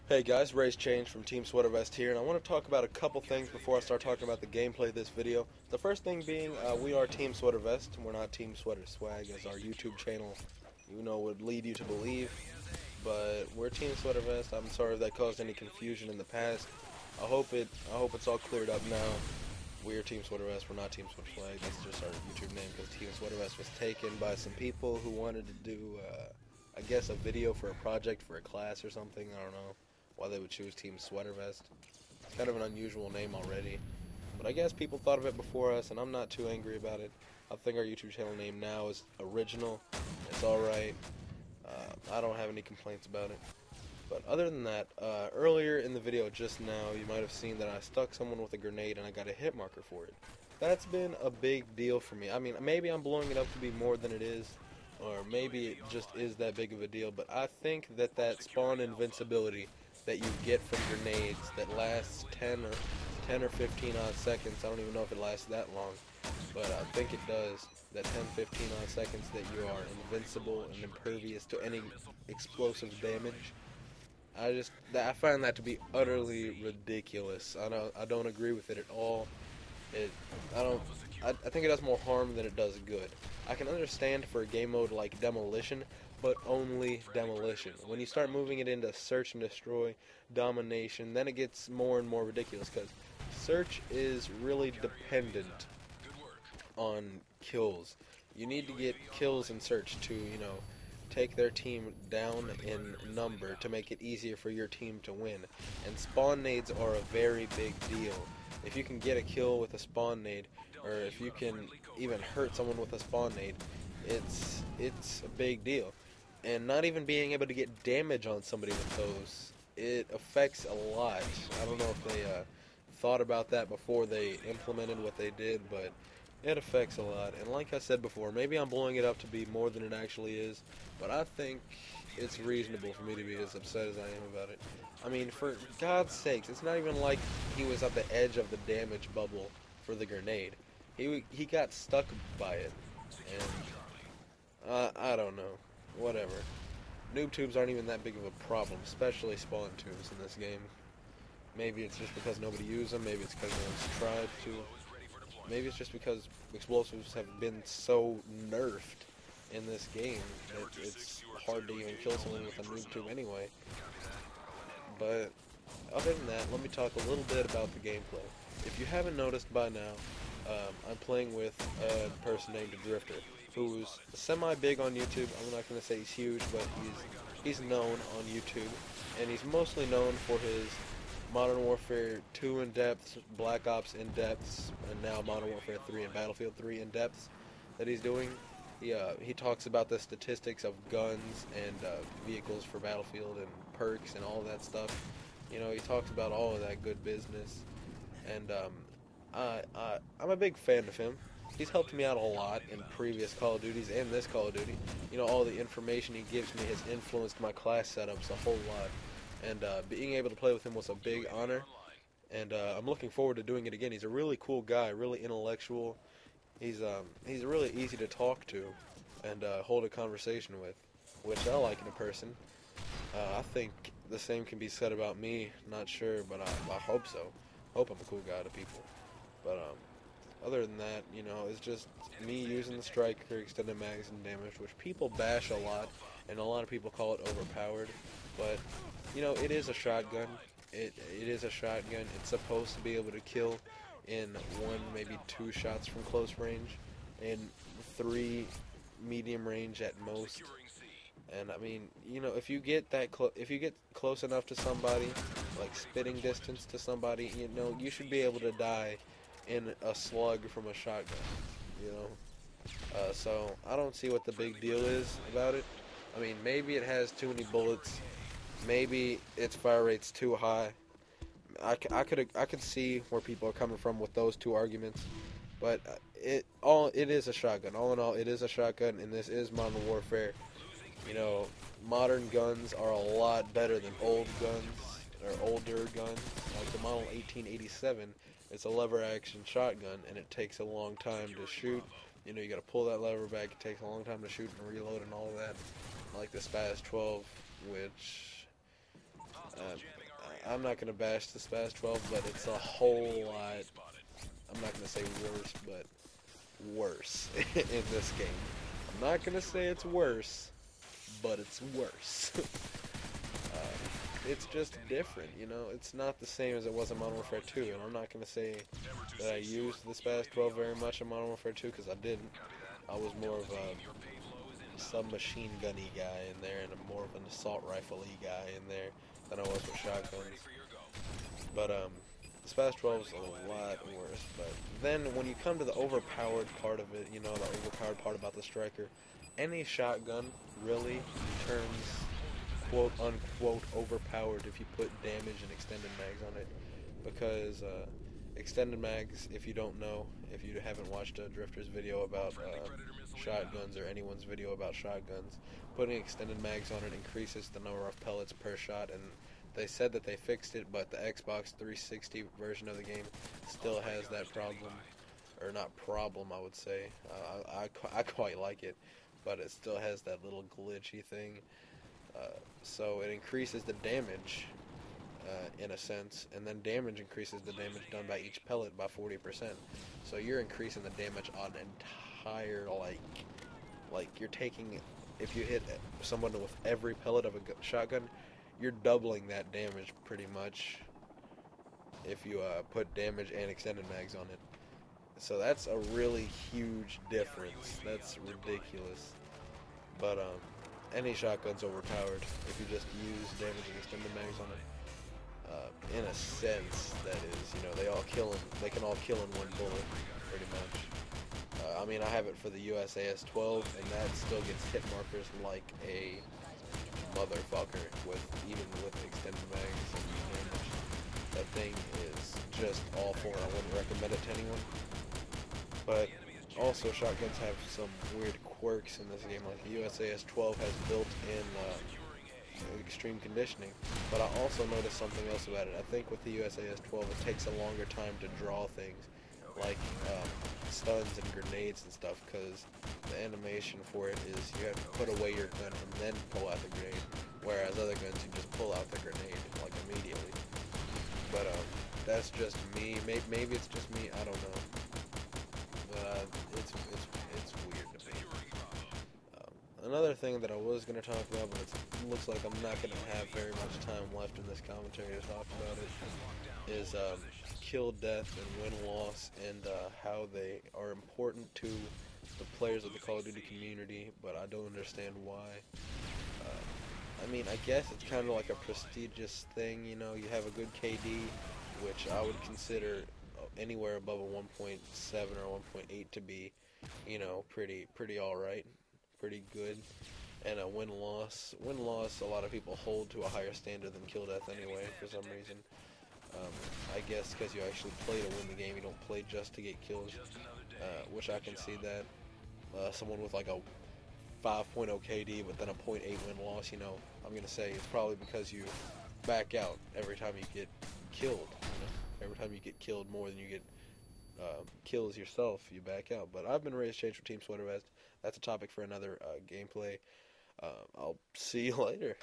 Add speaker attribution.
Speaker 1: Hey guys, Ray's Change from Team Sweater Vest here, and I want to talk about a couple things before I start talking about the gameplay of this video. The first thing being, we are Team Sweater Vest, and we're not Team Sweater Swag, as our YouTube channel, would lead you to believe. But we're Team Sweater Vest. I'm sorry if that caused any confusion in the past. I hope it's all cleared up now. We are Team Sweater Vest. We're not Team Sweater Swag. That's just our YouTube name because Team Sweater Vest was taken by some people who wanted to do, I guess, a video for a project for a class or something. I don't know why they would choose Team Sweater Vest. It's kind of an unusual name already, but I guess people thought of it before us, and I'm not too angry about it. I think our YouTube channel name now is original. It's alright. I don't have any complaints about it. But other than that, earlier in the video just now, you might have seen that I stuck someone with a grenade and I got a hit marker for it. That's been a big deal for me. I mean, maybe I'm blowing it up to be more than it is, or maybe it just is that big of a deal, but I think that spawn invincibility that you get from grenades that lasts 10 or 15 odd seconds. I don't even know if it lasts that long, but I think it does. That 10-15 odd seconds that you are invincible and impervious to any explosive damage. I find that to be utterly ridiculous. I don't agree with it at all. I think it does more harm than it does good. I can understand for a game mode like Demolition, but only Demolition. When you start moving it into Search and Destroy, Domination, then it gets more and more ridiculous, because Search is really dependent on kills. You need to get kills in Search to, take their team down in number to make it easier for your team to win. And spawn nades are a very big deal. If you can get a kill with a spawn nade, or if you can even hurt someone with a spawn nade, it's a big deal. And not even being able to get damage on somebody with those, it affects a lot. I don't know if they thought about that before they implemented what they did, but it affects a lot. And like I said before, maybe I'm blowing it up to be more than it actually is, but I think it's reasonable for me to be as upset as I am about it. I mean, for God's sakes, it's not even like he was at the edge of the damage bubble for the grenade. He got stuck by it, and I don't know. Whatever. Noob tubes aren't even that big of a problem, especially spawn tubes in this game. Maybe it's just because nobody uses them, maybe it's because no one's tried to. Maybe it's just because explosives have been so nerfed in this game that it's hard to even kill someone with a noob tube anyway. But other than that, let me talk a little bit about the gameplay. If you haven't noticed by now, I'm playing with a person named Drifter, who's semi-big on YouTube. I'm not going to say he's huge, but he's known on YouTube, and he's mostly known for his Modern Warfare 2 in-depths, Black Ops in-depths, and now Modern Warfare 3 and Battlefield 3 in-depths that he's doing. He talks about the statistics of guns and vehicles for Battlefield and perks and all of that stuff. He talks about all of that good business, and I'm a big fan of him. He's helped me out a lot in previous Call of Duties and this Call of Duty. All the information he gives me has influenced my class setups a whole lot. And being able to play with him was a big honor, and I'm looking forward to doing it again. He's a really cool guy, really intellectual. He's really easy to talk to and hold a conversation with, which I like in a person. I think the same can be said about me. Not sure, but I hope so. Hope I'm a cool guy to people. But other than that, it's just me using the striker extended magazine damage, which people bash a lot, and a lot of people call it overpowered. But it is a shotgun. It is a shotgun. It's supposed to be able to kill in 1, maybe 2 shots from close range, and 3 medium range at most. And I mean, if you get close enough to somebody, like spitting distance to somebody, you should be able to die in a slug from a shotgun. So I don't see what the big deal is about it. I mean, maybe it has too many bullets. Maybe its fire rate's too high. I could see where people are coming from with those 2 arguments, but it is a shotgun. All in all, it is a shotgun, and this is Modern Warfare. Modern guns are a lot better than old guns or older guns. Like the Model 1887, it's a lever action shotgun, and it takes a long time to shoot. You got to pull that lever back. It takes a long time to shoot and reload and all of that. Like the Spaz 12, which I'm not gonna bash the SPAS 12, but it's a whole lot. I'm not gonna say worse, but worse in this game. I'm not gonna say it's worse, but it's worse. It's just different, you know. It's not the same as it was in Modern Warfare 2, and I'm not gonna say that I used the SPAS 12 very much in Modern Warfare 2 because I didn't. I was more of a submachine gunny guy in there, and more of an assault rifle-y guy in there than I was with shotguns. But the SPAS 12 is a lot worse. But then when you come to the overpowered part of it, you know, the overpowered part about the striker, any shotgun really turns quote-unquote overpowered if you put damage and extended mags on it, because extended mags, if you don't know, if you haven't watched a Drifter's video about shotguns or anyone's video about shotguns, putting extended mags on it increases the number of pellets per shot, and they said that they fixed it, but the Xbox 360 version of the game still has that problem, or not problem, I would say. I quite like it, but it still has that little glitchy thing. So it increases the damage, in a sense, and then damage increases the damage done by each pellet by 40%. So you're increasing the damage on an entire, like you're taking, if you hit someone with every pellet of a shotgun, you're doubling that damage pretty much if you put damage and extended mags on it. So that's a really huge difference. That's ridiculous. But any shotgun's overpowered if you just use damage and extended mags on it. In a sense, that is, you know, they can all kill in one bullet, pretty much. I mean, I have it for the USAS 12, and that still gets hit markers like a motherfucker, even with extended mags and damage. That thing is just awful, and I wouldn't recommend it to anyone. But also, shotguns have some weird quirks in this game, like the USAS 12 has built-in extreme conditioning, but I also noticed something else about it. I think with the USAS 12 it takes a longer time to draw things, like stuns and grenades and stuff, because the animation for it is you have to put away your gun and then pull out the grenade, whereas other guns you just pull out the grenade, like, immediately. But that's just me. Maybe it's just me, I don't know. But it's weird to me. Another thing that I was going to talk about, but it looks like I'm not going to have very much time left in this commentary to talk about it, is kill death and win-loss, and how they are important to the players of the Call of Duty community, but I don't understand why. I mean, I guess it's kind of like a prestigious thing, you know. You have a good KD, which I would consider anywhere above a 1.7 or 1.8 to be, you know, pretty alright, pretty good. And a win-loss, a lot of people hold to a higher standard than kill death anyway, for some reason. I guess because you actually play to win the game, you don't play just to get kills, which I can see that. Someone with like a 5.0 KD but then a 0.8 win-loss, you know, I'm going to say it's probably because you back out every time you get killed, you know? Every time you get killed more than you get kills yourself, you back out. But I've been ready to change for Team Sweater Vest. That's a topic for another gameplay. I'll see you later.